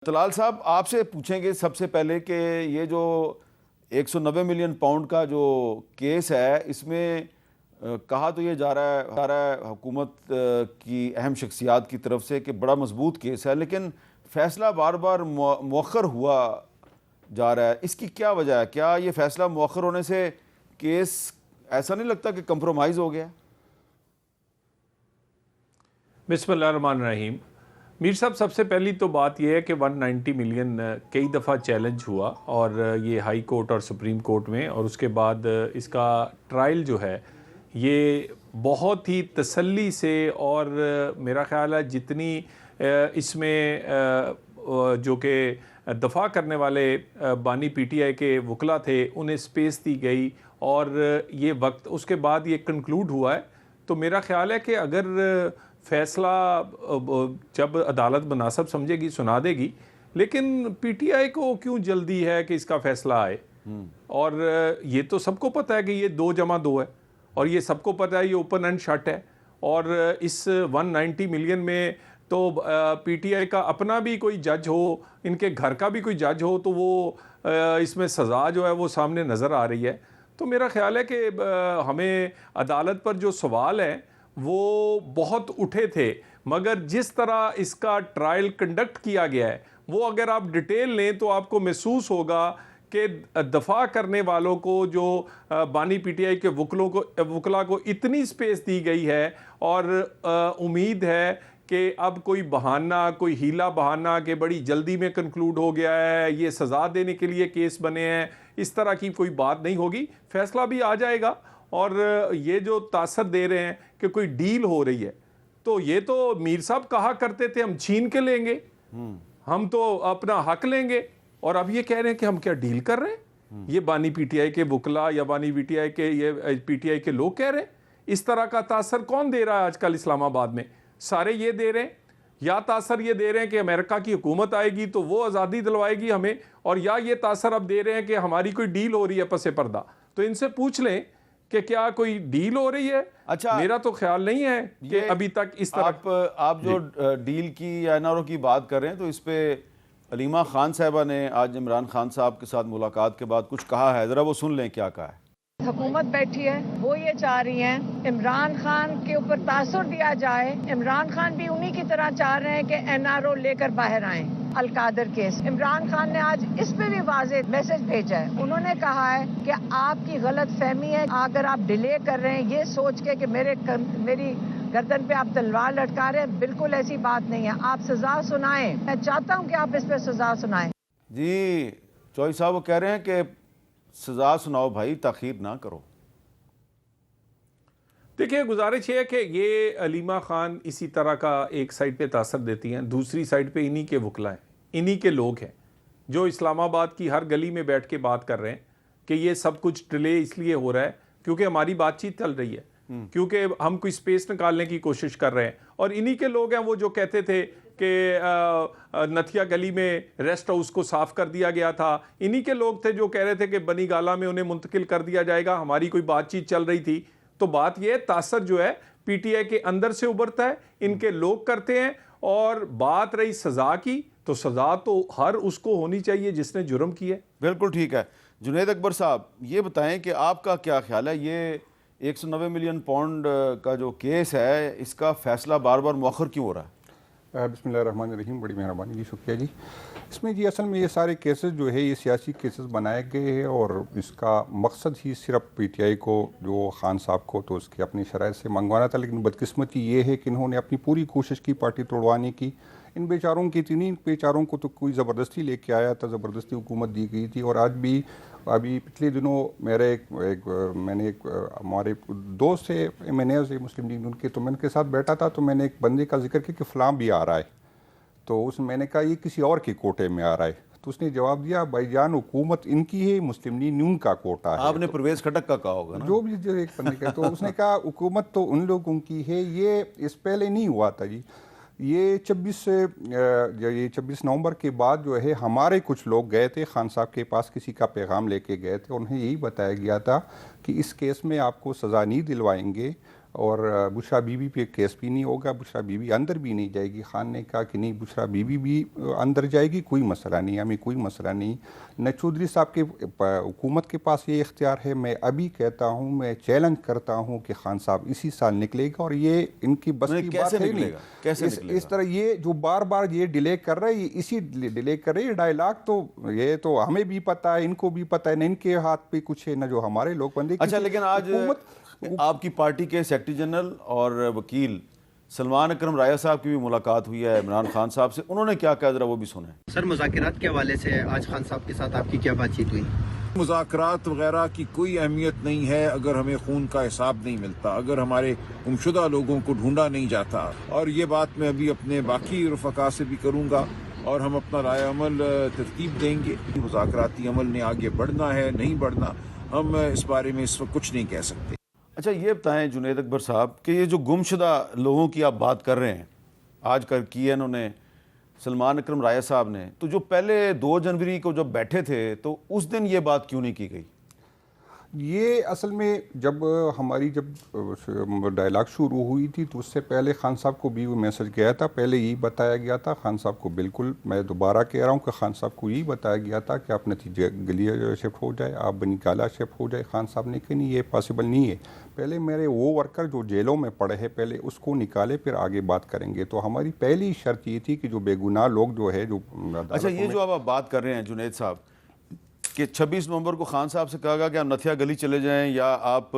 طلال صاحب آپ سے پوچھیں گے سب سے پہلے کہ یہ جو 190 ملین پاؤنڈ کا جو کیس ہے اس میں کہا تو یہ جا رہا ہے حکومت کی اہم شخصیات کی طرف سے کہ بڑا مضبوط کیس ہے، لیکن فیصلہ بار بار مؤخر ہوا جا رہا ہے۔ اس کی کیا وجہ ہے؟ کیا یہ فیصلہ مؤخر ہونے سے کیس ایسا نہیں لگتا کہ کمپرومائز ہو گیا؟ بسم اللہ الرحمن الرحیم۔ میر صاحب، سب سے پہلی تو بات یہ ہے کہ 190 ملین کئی دفعہ چیلنج ہوا اور یہ ہائی کورٹ اور سپریم کورٹ میں، اور اس کے بعد اس کا ٹرائل جو ہے یہ بہت ہی تسلی سے، اور میرا خیال ہے جتنی اس میں جو کہ دفاع کرنے والے بانی پی ٹی آئی کے وکلا تھے انہیں سپیس دی گئی، اور یہ وقت اس کے بعد یہ کنکلوڈ ہوا ہے۔ تو میرا خیال ہے کہ اگر فیصلہ جب عدالت مناسب سمجھے گی سنا دے گی، لیکن پی ٹی آئی کو کیوں جلدی ہے کہ اس کا فیصلہ آئے؟ اور یہ تو سب کو پتہ ہے کہ یہ 2+2 ہے، اور یہ سب کو پتہ ہے یہ اوپن اینڈ شٹ ہے، اور اس 190 ملین میں تو پی ٹی آئی کا اپنا بھی کوئی جج ہو، ان کے گھر کا بھی کوئی جج ہو، تو وہ اس میں سزا جو ہے وہ سامنے نظر آ رہی ہے۔ تو میرا خیال ہے کہ ہمیں عدالت پر جو سوال ہیں وہ بہت اٹھے تھے، مگر جس طرح اس کا ٹرائل کنڈکٹ کیا گیا ہے وہ اگر آپ ڈیٹیل لیں تو آپ کو محسوس ہوگا کہ دفاع کرنے والوں کو، جو بانی پی ٹی آئی کے وکلا کو اتنی سپیس دی گئی ہے، اور امید ہے کہ اب کوئی بہانہ، کوئی ہیلا بہانہ کہ بڑی جلدی میں کنکلوڈ ہو گیا ہے، یہ سزا دینے کے لیے کیس بنے ہیں، اس طرح کی کوئی بات نہیں ہوگی۔ فیصلہ بھی آ جائے گا، اور یہ جو تاثر دے رہے ہیں کہ کوئی ڈیل ہو رہی ہے، تو یہ تو میر صاحب کہا کرتے تھے ہم چھین کے لیں گے، ہم تو اپنا حق لیں گے، اور اب یہ کہہ رہے ہیں کہ ہم کیا ڈیل کر رہے ہیں؟ یہ بانی پی ٹی آئی کے وکلا یا بانی پی ٹی آئی کے یہ پی ٹی آئی کے لوگ کہہ رہے ہیں۔ اس طرح کا تاثر کون دے رہا ہے آج کل اسلام آباد میں؟ سارے یہ دے رہے ہیں، یا تاثر یہ دے رہے ہیں کہ امریکہ کی حکومت آئے گی تو وہ آزادی دلوائے گی ہمیں، اور یا یہ تاثر اب دے رہے ہیں کہ ہماری کوئی ڈیل ہو رہی ہے پس پردہ۔ تو ان سے پوچھ لیں کہ کیا کوئی ڈیل ہو رہی ہے؟ اچھا، میرا تو خیال نہیں ہے کہ ابھی تک اس طرح آپ جو ڈیل کی یا این آر او کی بات کر رہے ہیں، تو اس پہ علیمہ خان صاحبہ نے آج عمران خان صاحب کے ساتھ ملاقات کے بعد کچھ کہا ہے، ذرا وہ سن لیں کیا کہا ہے۔ حکومت بیٹھی ہے، وہ یہ چاہ رہی ہیں عمران خان کے اوپر تاثر دیا جائے۔ عمران خان بھی انہی کی طرح چاہ رہے ہیں کہ این آر او لے کر باہر آئیں القادر کیس۔ عمران خان نے آج اس پہ بھی واضح میسج بھیجا ہے، انہوں نے کہا ہے کہ آپ کی غلط فہمی ہے، اگر آپ ڈیلے کر رہے ہیں یہ سوچ کے کہ میری گردن پہ آپ تلوار لٹکا رہے ہیں، بالکل ایسی بات نہیں ہے، آپ سزا سنائیں۔ میں چاہتا ہوں کہ آپ اس پہ سزا سنائیں۔ جی چوئی صاحب وہ کہہ رہے ہیں کہ سزا سناؤ بھائی، تاخیر نہ کرو۔ دیکھیں، گزارش یہ ہے کہ یہ علیمہ خان اسی طرح کا ایک سائڈ پہ تاثر دیتی ہیں، دوسری سائڈ پہ انہی کے وکلا ہیں، انہی کے لوگ ہیں جو اسلام آباد کی ہر گلی میں بیٹھ کے بات کر رہے ہیں کہ یہ سب کچھ ڈیلے اس لیے ہو رہا ہے کیونکہ ہماری بات چیت چل رہی ہے، کیونکہ ہم کوئی سپیس نکالنے کی کوشش کر رہے ہیں، اور انہی کے لوگ ہیں وہ جو کہتے تھے کہ نتھیا گلی میں ریسٹ ہاؤس کو صاف کر دیا گیا تھا، انہی کے لوگ تھے جو کہہ رہے تھے کہ بنی گالہ میں انہیں منتقل کر دیا جائے گا، ہماری کوئی بات چیت چل رہی تھی۔ تو بات یہ تاثر جو ہے پی ٹی آئی کے اندر سے ابھرتا ہے، ان کے لوگ کرتے ہیں، اور بات رہی سزا کی تو سزا تو ہر اس کو ہونی چاہیے جس نے جرم کیا ہے۔ بالکل ٹھیک ہے۔ جنید اکبر صاحب یہ بتائیں کہ آپ کا کیا خیال ہے، یہ 190 ملین پاؤنڈ کا جو کیس ہے اس کا فیصلہ بار بار مؤخر کیوں ہو رہا ہے؟ بسم اللہ الرحمن الرحیم، بڑی مہربانی جی، شکریہ جی۔ اس میں جی اصل میں یہ سارے کیسز جو ہے یہ سیاسی کیسز بنائے گئے ہیں، اور اس کا مقصد ہی صرف پی ٹی آئی کو، جو خان صاحب کو تو اس کی اپنی شرائط سے منگوانا تھا، لیکن بدقسمتی یہ ہے کہ انہوں نے اپنی پوری کوشش کی پارٹی توڑوانے کی۔ ان بیچاروں کی تین بیچاروں کو تو کوئی زبردستی لے کے آیا تھا، زبردستی حکومت دی گئی تھی، اور آج بھی ابھی پچھلے دنوں میں نے ایک ہمارے دوست سے MNAs مسلم لیگ ان کے، تو میں ان کے ساتھ بیٹھا تھا، تو میں نے ایک بندے کا ذکر کیا کہ فلاں بھی آ رہا ہے، تو میں نے کہا یہ کسی اور کے کوٹے میں آ رہا ہے، تو اس نے جواب دیا بھائی جان حکومت ان کی ہے، مسلم لیگ نون کا کوٹا ہے۔ آپ نے پرویز خٹک کا کہا ہوگا نا؟ جو بھی جو ایک بندے کا، تو اس نے کہا حکومت تو ان لوگوں کی ہے، یہ اس پہلے نہیں ہوا تھا جی، یہ 26 نومبر کے بعد جو ہے ہمارے کچھ لوگ گئے تھے خان صاحب کے پاس، کسی کا پیغام لے کے گئے تھے، انہیں یہی بتایا گیا تھا کہ اس کیس میں آپ کو سزا نہیں دلوائیں گے، اور بشرا بی بی پہ کیس بھی نہیں ہوگا, بشرا بی بی اندر بھی نہیں جائے گی. خان نے کہا کہ نہیں بشرا بی بی بھی اندر جائے گی, کوئی مسئلہ نہیں, ہمیں کوئی مسئلہ نہیں. نہ چودھری صاحب کے حکومت کے پاس یہ اختیار ہے. میں ابھی کہتا ہوں, میں چیلنج کرتا ہوں کہ خان صاحب اسی سال نکلے گا, اور یہ ان کی بس کی بات ہے نہیں. اس طرح یہ جو بار بار یہ ڈیلے کر رہے ہیں, اسی ڈیلے کر رہے ہیں. ڈائلاگ تو یہ تو ہمیں بھی پتہ ہے, ان کو بھی پتہ ہے, نہ ان کے ہاتھ پہ کچھ ہے نہ جو ہمارے لوگ بندے. اچھا, لیکن آج آپ کی پارٹی کے سیکرٹری جنرل اور وکیل سلمان اکرم رایا صاحب کی بھی ملاقات ہوئی ہے عمران خان صاحب سے, انہوں نے کیا کہا ذرا وہ بھی سنیں. سر, مذاکرات کے حوالے سے آج خان صاحب کے ساتھ آپ کی کیا بات چیت ہوئی؟ مذاکرات وغیرہ کی کوئی اہمیت نہیں ہے اگر ہمیں خون کا حساب نہیں ملتا, اگر ہمارے گمشدہ لوگوں کو ڈھونڈا نہیں جاتا. اور یہ بات میں ابھی اپنے باقی رفقا سے بھی کروں گا, اور ہم اپنا رائے عمل ترتیب دیں گے. مذاکراتی عمل نے آگے بڑھنا ہے نہیں بڑھنا, ہم اس بارے میں اس وقت کچھ نہیں کہہ سکتے. اچھا, یہ بتائیں جنید اکبر صاحب کہ یہ جو گمشدہ لوگوں کی آپ بات کر رہے ہیں, آج کل کی ہے انہوں نے سلمان اکرم رایا صاحب نے, تو جو پہلے 2 جنوری کو جب بیٹھے تھے تو اس دن یہ بات کیوں نہیں کی گئی؟ یہ اصل میں جب ہماری ڈائلاگ شروع ہوئی تھی تو اس سے پہلے خان صاحب کو بھی وہ میسج گیا تھا. پہلے یہی بتایا گیا تھا خان صاحب کو, بالکل میں دوبارہ کہہ رہا ہوں کہ خان صاحب کو یہی بتایا گیا تھا کہ آپ نتیجے گلیہ شفٹ ہو جائے, آپ بنی گالا شفٹ ہو جائے. خان صاحب نے کہ نہیں, یہ پاسبل نہیں ہے, پہلے میرے وہ ورکر جو جیلوں میں پڑے ہیں پہلے اس کو نکالے, پھر آگے بات کریں گے. تو ہماری پہلی شرط یہ تھی کہ جو بے گناہ لوگ جو ہے جو. اچھا, یہ جو آپ بات کر رہے ہیں جنید صاحب کہ 26 نومبر کو خان صاحب سے کہا گیا کہ آپ نتھیا گلی چلے جائیں یا آپ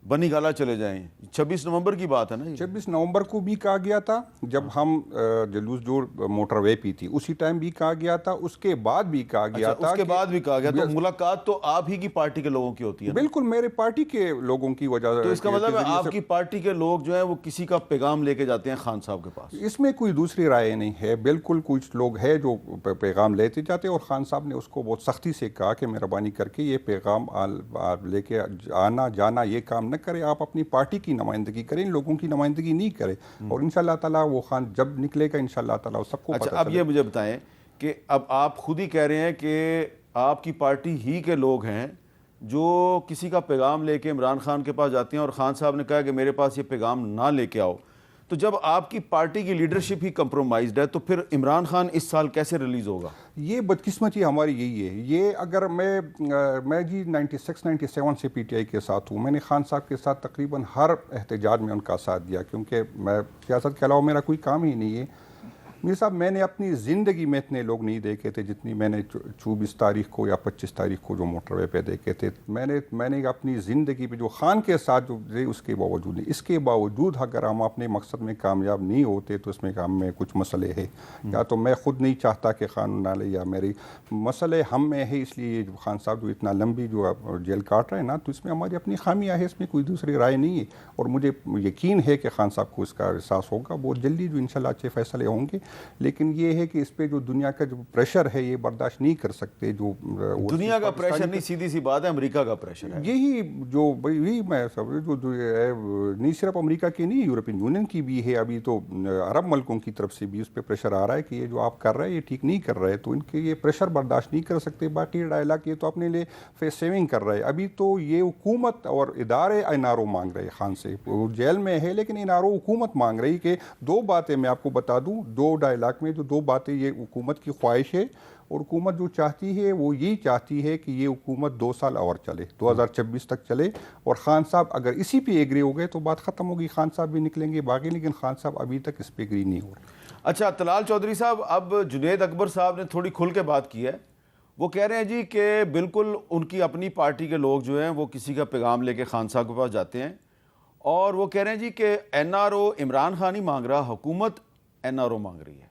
بنی گالا چلے جائیں, 26 نومبر کی بات ہے نا. 26 نومبر کو بھی کہا گیا تھا جب ہم جلوس جو موٹر وے پی تھی, اسی ٹائم بھی کہا گیا تھا, اس کے بعد بھی کہا گیا تھا. اس کے بعد بھی کہا گیا, تو ملاقات تو آپ ہی کی پارٹی کے لوگوں کی ہوتی ہے. بالکل میرے پارٹی کے لوگوں کی وجہ سے. تو اس کا مطلب ہے آپ کی پارٹی کے لوگ جو ہیں وہ کسی کا پیغام لے کے جاتے ہیں خان صاحب کے پاس؟ اس میں کوئی دوسری رائے نہیں ہے, بالکل کچھ لوگ ہیں جو پیغام لیتے جاتے, اور خان صاحب نے اس کو بہت سختی سے کہا کہ مہربانی کر کے یہ پیغام لے کے آنا جانا یہ کام نہ کرے, آپ اپنی پارٹی کی نمائندگی کریں, لوگوں کی نمائندگی نہیں کریں. اور انشاءاللہ تعالیٰ وہ خان جب نکلے گا انشاءاللہ تعالیٰ سب کو پتہ چلے. اب یہ مجھے بتائیں کہ اب آپ خود ہی کہہ رہے ہیں کہ آپ کی پارٹی ہی کے لوگ ہیں جو کسی کا پیغام لے کے عمران خان کے پاس جاتے ہیں, اور خان صاحب نے کہا کہ میرے پاس یہ پیغام نہ لے کے آؤ. تو جب آپ کی پارٹی کی لیڈرشپ ہی کمپرومائزڈ ہے تو پھر عمران خان اس سال کیسے ریلیز ہوگا؟ یہ بدقسمتی ہماری یہی ہے. یہ اگر میں جی 96-97 سے پی ٹی آئی کے ساتھ ہوں, میں نے خان صاحب کے ساتھ تقریباً ہر احتجاج میں ان کا ساتھ دیا, کیونکہ میں سیاست کے علاوہ میرا کوئی کام ہی نہیں ہے. میر صاحب, میں نے اپنی زندگی میں اتنے لوگ نہیں دیکھے تھے جتنی میں نے 24 تاریخ کو یا 25 تاریخ کو جو موٹر وے پہ دیکھے تھے. میں نے اپنی زندگی پہ جو خان کے ساتھ جو اس کے باوجود نہیں, اس کے باوجود اگر ہم اپنے مقصد میں کامیاب نہیں ہوتے تو اس میں ہم میں کچھ مسئلے ہیں. یا تو میں خود نہیں چاہتا کہ خان نہ لے, یا میری مسئلے ہم میں ہے, اس لیے جو خان صاحب جو اتنا لمبی جو جیل کاٹ رہے ہیں نا, تو اس میں ہماری اپنی خامیاں ہے, اس میں کوئی دوسری رائے نہیں ہے. اور مجھے یقین ہے کہ خان صاحب کو اس کا احساس ہوگا بہت جلدی, جو انشاءاللہ اچھے فیصلے ہوں گے. لیکن یہ ہے کہ اس پہ جو دنیا کا جو پریشر ہے یہ برداشت نہیں کر سکتے. جو دنیا کا پریشر نہیں, سیدھی سی بات ہے امریکہ کا پریشر ہے. یہی جو یہی میں جو نہیں صرف امریکہ کی نہیں, یورپین یونین کی بھی ہے. ابھی تو عرب ملکوں کی طرف سے بھی اس پہ پریشر آ رہا ہے کہ یہ جو آپ کر رہے ہیں یہ ٹھیک نہیں کر رہے, تو ان کے یہ پریشر برداشت نہیں کر سکتے. باقی ڈائلاگ یہ تو اپنے لیے فیس سیونگ کر رہے ہیں. ابھی تو یہ حکومت اور ادارے این آر او مانگ رہے خان سے, وہ جیل میں ہے لیکن این آر او حکومت مانگ رہی کہ 2 باتیں میں آپ کو بتا دوں, 2 ڈائلاگ میں جو 2 باتیں یہ حکومت کی خواہش ہے, اور حکومت جو چاہتی ہے وہ یہی چاہتی ہے کہ یہ حکومت 2 سال اور چلے, 2026 تک چلے. اور خان صاحب اگر اسی پہ ایگری ہو گئے تو بات ختم ہوگی, خان صاحب بھی نکلیں گے باقی, لیکن خان صاحب ابھی تک اس پہ ایگری نہیں ہو رہے. اچھا طلال چودھری صاحب, اب جنید اکبر صاحب نے تھوڑی کھل کے بات کی ہے. وہ کہہ رہے ہیں جی کہ بالکل ان کی اپنی پارٹی کے لوگ جو ہیں وہ کسی کا پیغام لے کے خان صاحب کے پاس جاتے ہیں, اور وہ کہہ رہے ہیں جی کہ N R O Imran Khan ہی مانگ رہا, حکومت این آر او مانگ رہی ہے.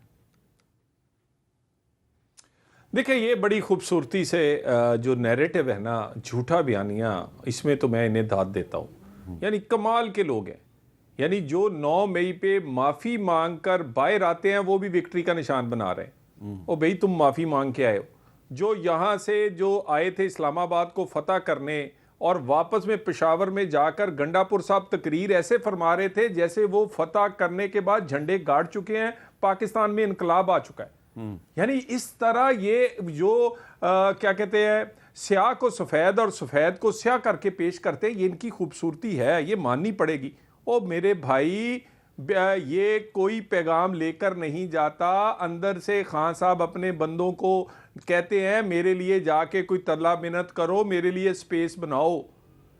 دیکھیں, یہ بڑی خوبصورتی سے جو نیریٹو ہے نا, جھوٹا بیانیہ, اس میں تو میں انہیں داد دیتا ہوں. یعنی کمال کے لوگ ہیں. یعنی جو 9 مئی پہ معافی مانگ کر باہر آتے ہیں وہ بھی وکٹری کا نشان بنا رہے ہیں. اور بھئی تم معافی مانگ کے آئے ہو. جو یہاں سے جو آئے تھے اسلام آباد کو فتح کرنے اور واپس میں پشاور میں جا کر گنڈا پور صاحب تقریر ایسے فرما رہے تھے جیسے وہ فتح کرنے کے بعد جھنڈے گاڑ چکے ہیں, پاکستان میں انقلاب آ چکا ہے. یعنی اس طرح یہ جو کیا کہتے ہیں سیاہ کو سفید اور سفید کو سیاہ کر کے پیش کرتے ہیں, یہ ان کی خوبصورتی ہے, یہ ماننی پڑے گی. او میرے بھائی یہ کوئی پیغام لے کر نہیں جاتا. اندر سے خان صاحب اپنے بندوں کو کہتے ہیں میرے لیے جا کے کوئی طلب منت کرو, میرے لیے سپیس بناؤ,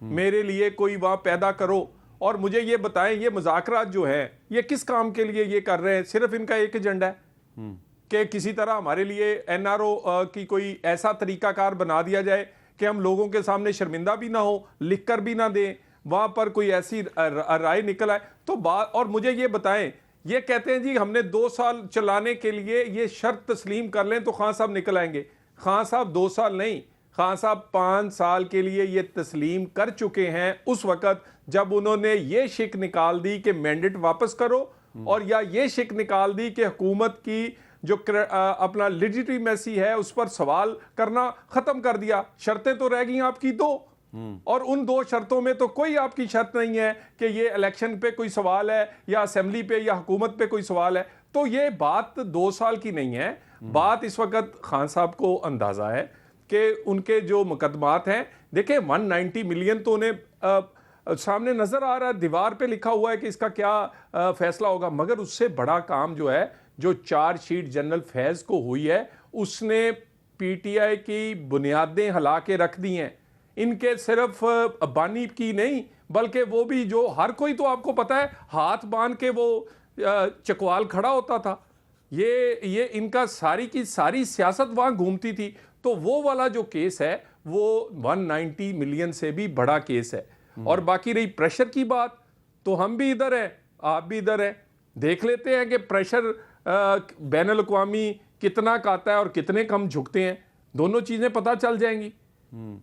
میرے لیے کوئی وہاں پیدا کرو, اور مجھے یہ بتائیں یہ مذاکرات جو ہیں یہ کس کام کے لیے یہ کر رہے ہیں؟ صرف ان کا ایک ایجنڈا ہے کہ کسی طرح ہمارے لیے این آر او کی کوئی ایسا طریقہ کار بنا دیا جائے کہ ہم لوگوں کے سامنے شرمندہ بھی نہ ہو, لکھ کر بھی نہ دیں, وہاں پر کوئی ایسی رائے نکل آئے تو بات. اور مجھے یہ بتائیں, یہ کہتے ہیں جی ہم نے 2 سال چلانے کے لیے یہ شرط تسلیم کر لیں تو خان صاحب نکل آئیں گے. خان صاحب 2 سال نہیں, خان صاحب 5 سال کے لیے یہ تسلیم کر چکے ہیں اس وقت جب انہوں نے یہ شک نکال دی کہ مینڈیٹ واپس کرو, اور یا یہ شک نکال دی کہ حکومت کی جو اپنا لیجیٹیمیسی ہے اس پر سوال کرنا ختم کر دیا. شرطیں تو رہ گئی آپ کی 2, اور ان 2 شرطوں میں تو کوئی آپ کی شرط نہیں ہے کہ یہ الیکشن پہ کوئی سوال ہے یا اسمبلی پہ یا حکومت پہ کوئی سوال ہے. تو یہ بات 2 سال کی نہیں ہے. بات اس وقت خان صاحب کو اندازہ ہے کہ ان کے جو مقدمات ہیں, دیکھیں 190 ملین تو انہیں سامنے نظر آ رہا ہے, دیوار پہ لکھا ہوا ہے کہ اس کا کیا فیصلہ ہوگا, مگر اس سے بڑا کام جو ہے جو چارج شیٹ جنرل فیض کو ہوئی ہے اس نے پی ٹی آئی کی بنیادیں ہلا کے رکھ دی ہیں. ان کے صرف بانی کی نہیں بلکہ وہ بھی جو ہر کوئی تو آپ کو پتہ ہے ہاتھ باندھ کے وہ چکوال کھڑا ہوتا تھا. یہ ان کا ساری کی ساری سیاست وہاں گھومتی تھی. تو وہ والا جو کیس ہے وہ 190 ملین سے بھی بڑا کیس ہے. اور باقی رہی پریشر کی بات, تو ہم بھی ادھر ہیں آپ بھی ادھر ہیں, دیکھ لیتے ہیں کہ پریشر بین الاقوامی کتنا کا آتا ہے اور کتنے کم جھکتے ہیں, دونوں چیزیں پتہ چل جائیں گی.